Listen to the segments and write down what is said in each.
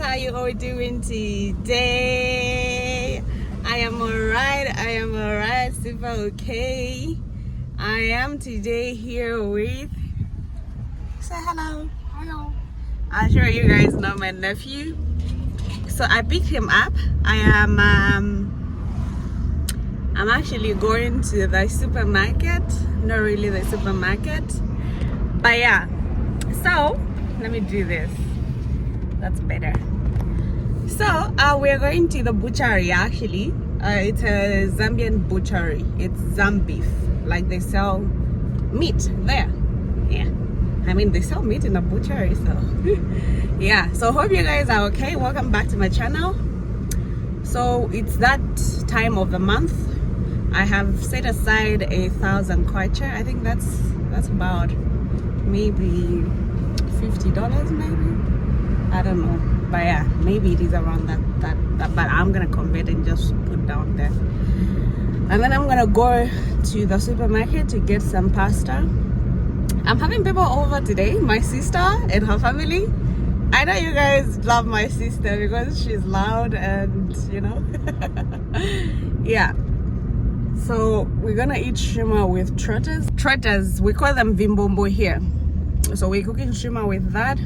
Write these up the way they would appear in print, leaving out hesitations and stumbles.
how you all doing today? I am alright, super okay. I am today here with, say hello. I'm sure you guys know my nephew. So I picked him up. I'm actually going to the supermarket. Not really the supermarket, but yeah. So let me do this. That's better. So we're going to the butchery actually. It's a Zambian butchery. It's Zambeef. Like they sell meat there. Yeah. I mean they sell meat in a butchery, so yeah. So hope you guys are okay. Welcome back to my channel. So it's that time of the month. I have set aside 1,000 kwacha. I think that's about maybe $50 maybe. I don't know, but yeah, maybe it is around that but I'm gonna convert and just put down there, and then I'm gonna go to the supermarket to get some pasta. I'm having people over today, my sister and her family. I know you guys love my sister because she's loud and you know yeah. So we're gonna eat shima with trotters. We call them vimbombo here. So we're cooking shima with that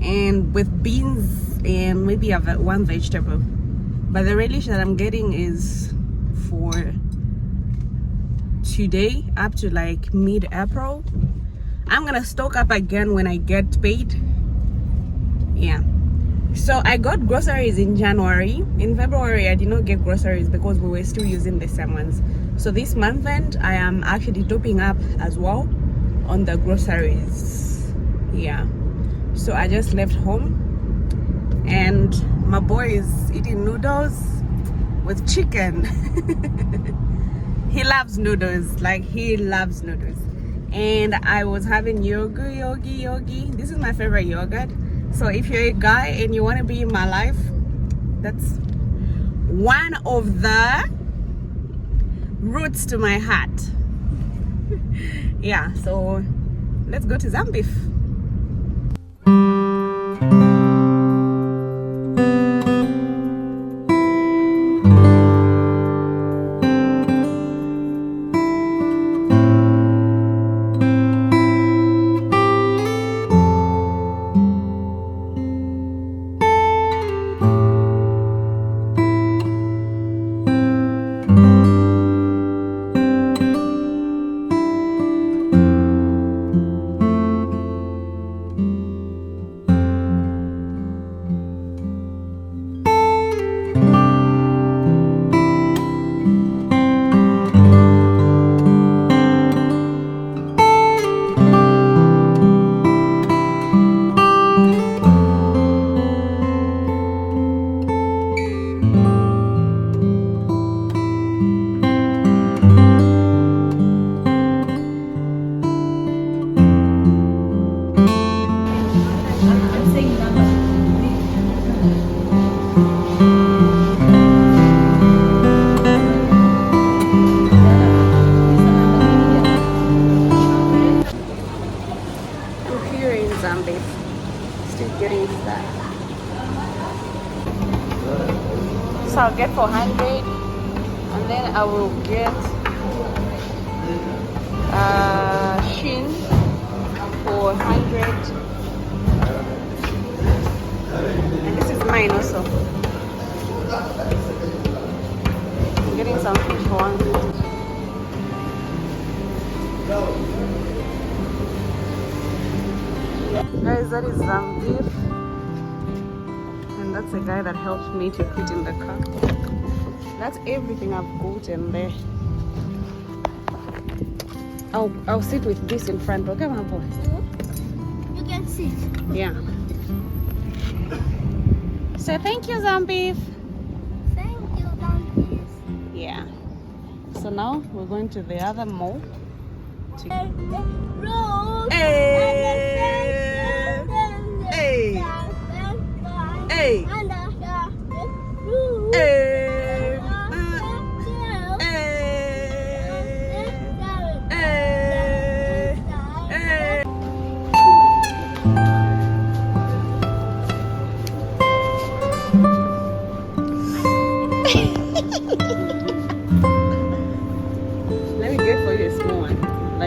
and with beans and maybe one vegetable. But the relish that I'm getting is for today up to like mid-April. I'm gonna stock up again when I get paid. Yeah. So I got groceries in January. In February I did not get groceries because we were still using the same ones. So this month end I am actually topping up as well on the groceries. Yeah. So I just left home and my boy is eating noodles with chicken. He loves noodles, like he loves noodles. And I was having yogi. This is my favorite yogurt. So if you're a guy and you want to be in my life, that's one of the roots to my heart. Yeah, so let's go to Zambeef. So I'll get 400 and then I will get shin for 100, and this is mine also. I'm getting some fish for 150. Guys, that is Zambeef. That's the guy that helped me to put in the car. That's everything I've gotten there. I'll sit with this in front. Okay, my boy. You can sit. Yeah. So thank you, Zambeef. Thank you, Zambeef. Yeah. So now we're going to the other mall. Hey. Hey.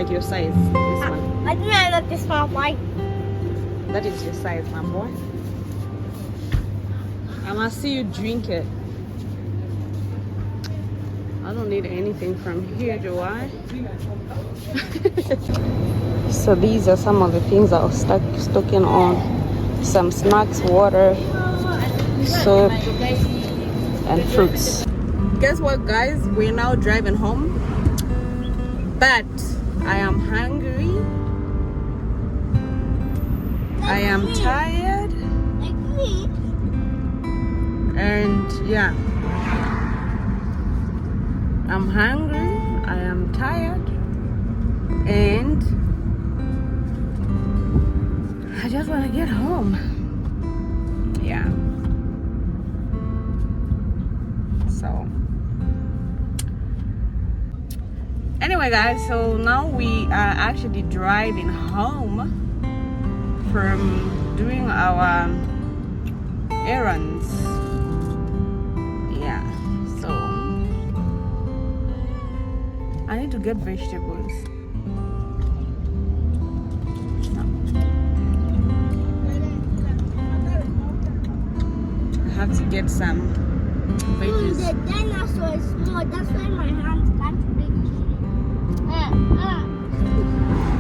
like your size, this one. I think I got this one white. That is your size, my boy. I must see you drink it. I don't need anything from here, do I? So these are some of the things I was stocking on. Some snacks, water, soap, and fruits. Guess what, guys? We're now driving home. But I am hungry. I am tired. Like me. And yeah. I'm hungry, I am tired, and I just want to get home. Yeah. So anyway, guys, so now we are actually driving home from doing our errands. Yeah. So I need to get vegetables. I have to get some veggies. The dinosaur is small. That's why my hands can't reach.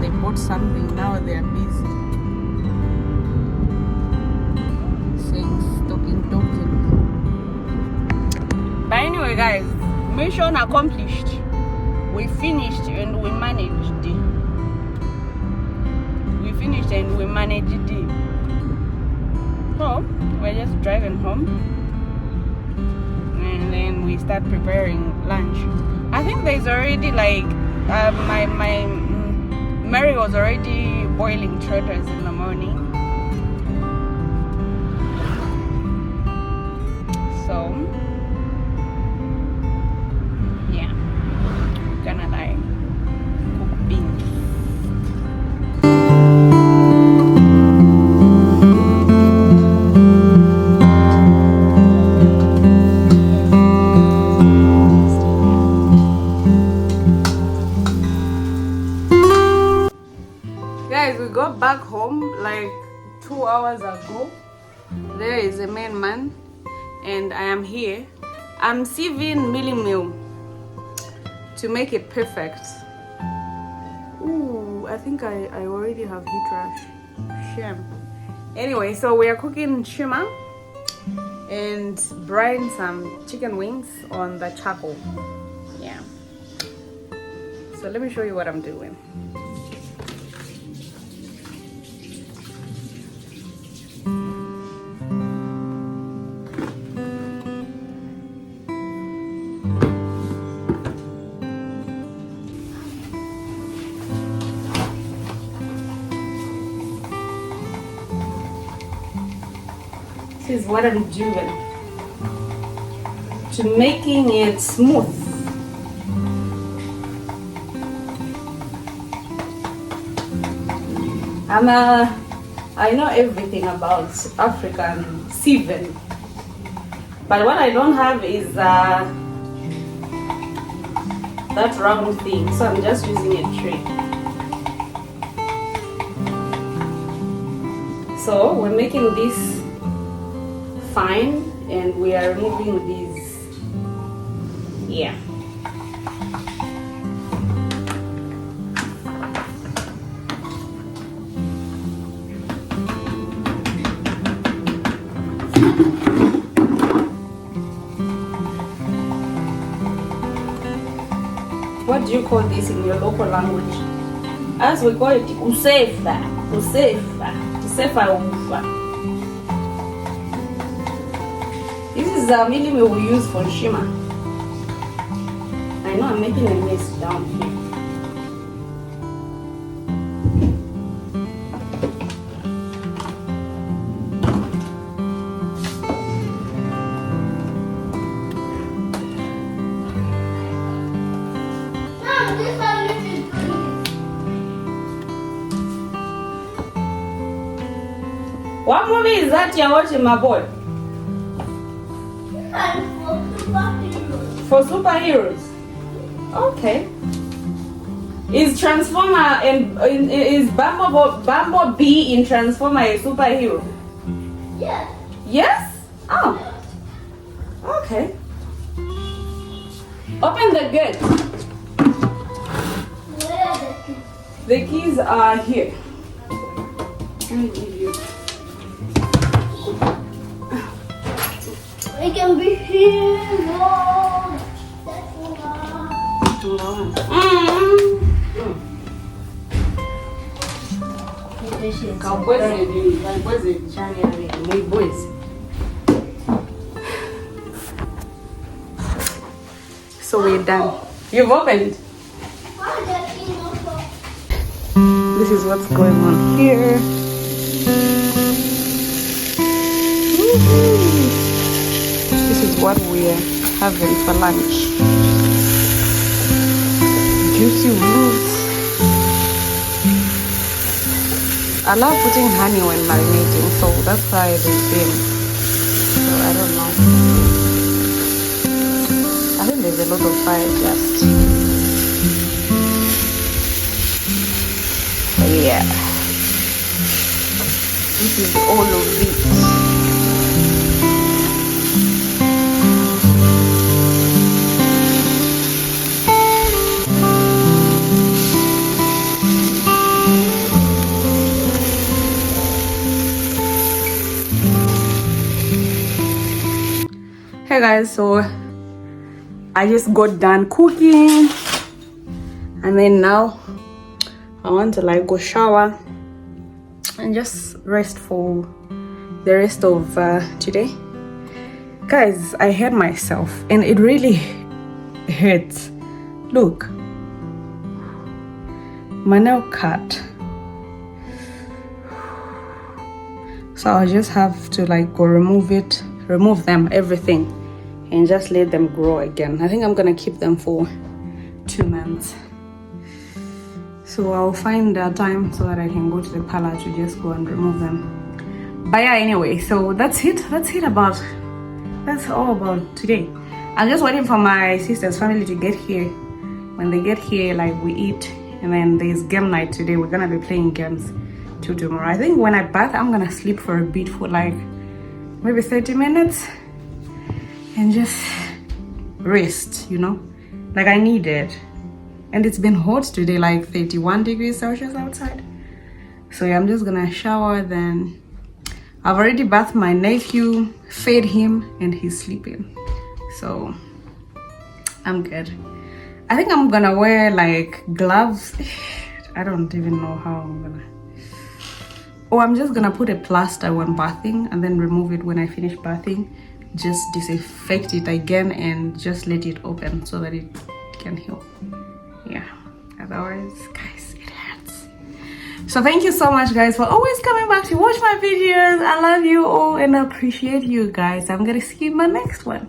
They bought something, now they are busy. Saying talking. But anyway, guys, mission accomplished. We finished and we managed. So we're just driving home, and then we start preparing lunch. I think there's already like my Mary was already boiling trotters in the morning. So yeah, gonna like cook beans. Guys, we got back home like 2 hours ago. There is a main man, and I am here. I'm sieving mealie meal to make it perfect. Ooh, I think I already have heat rash. Shame. Anyway, so we are cooking shima and brine some chicken wings on the charcoal. Yeah. So let me show you what I'm doing. This is what I'm doing to making it smooth. I know everything about African sieving, but what I don't have is that round thing, so I'm just using a tray. So we're making this fine, and we are removing these. Yeah. What do you call this in your local language? As we call it, usefa. This is the mealie meal we use for shima. I know I'm making a mess down here. What movie is that you're watching, my boy? For superheroes. Okay. Is Transformer and is Bumblebee in Transformer a superhero? Yes. Yes? Oh. Okay. Open the gate. Where are the keys? The keys are here. Let me give you. We can be heroes. So we're done. You've opened. Why are the keys also? This is what's going on here. Woohoo. This is what we're having for lunch. Juicy roots. I love putting honey when marinating, so that's why they've been. So I don't know. I think there's a lot of fire just. Yeah. This is all of it. Hey guys, so I just got done cooking and then now I want to like go shower and just rest for the rest of today. Guys, I hurt myself and it really hurts. Look, my nail cut. So I'll just have to like go remove them, everything, and just let them grow again. I think I'm gonna keep them for 2 months. So I'll find a time so that I can go to the parlor to just go and remove them. But yeah, anyway, so that's it. That's all about today. I'm just waiting for my sister's family to get here. When they get here, like we eat, and then there's game night today. We're gonna be playing games till tomorrow. I think when I bath, I'm gonna sleep for a bit for like maybe 30 minutes and just rest, you know, like I need it. And it's been hot today, like 31 degrees Celsius outside. So yeah, I'm just gonna shower. Then I've already bathed my nephew, fed him, and he's sleeping, so I'm good. I think I'm gonna wear like gloves. I don't even know how I'm gonna. Oh, I'm just gonna put a plaster when bathing and then remove it when I finish bathing. Just disinfect it again and just let it open so that it can heal. Yeah, otherwise, guys, it hurts. So thank you so much, guys, for always coming back to watch my videos. I love you all and I appreciate you guys. I'm gonna see you in my next one.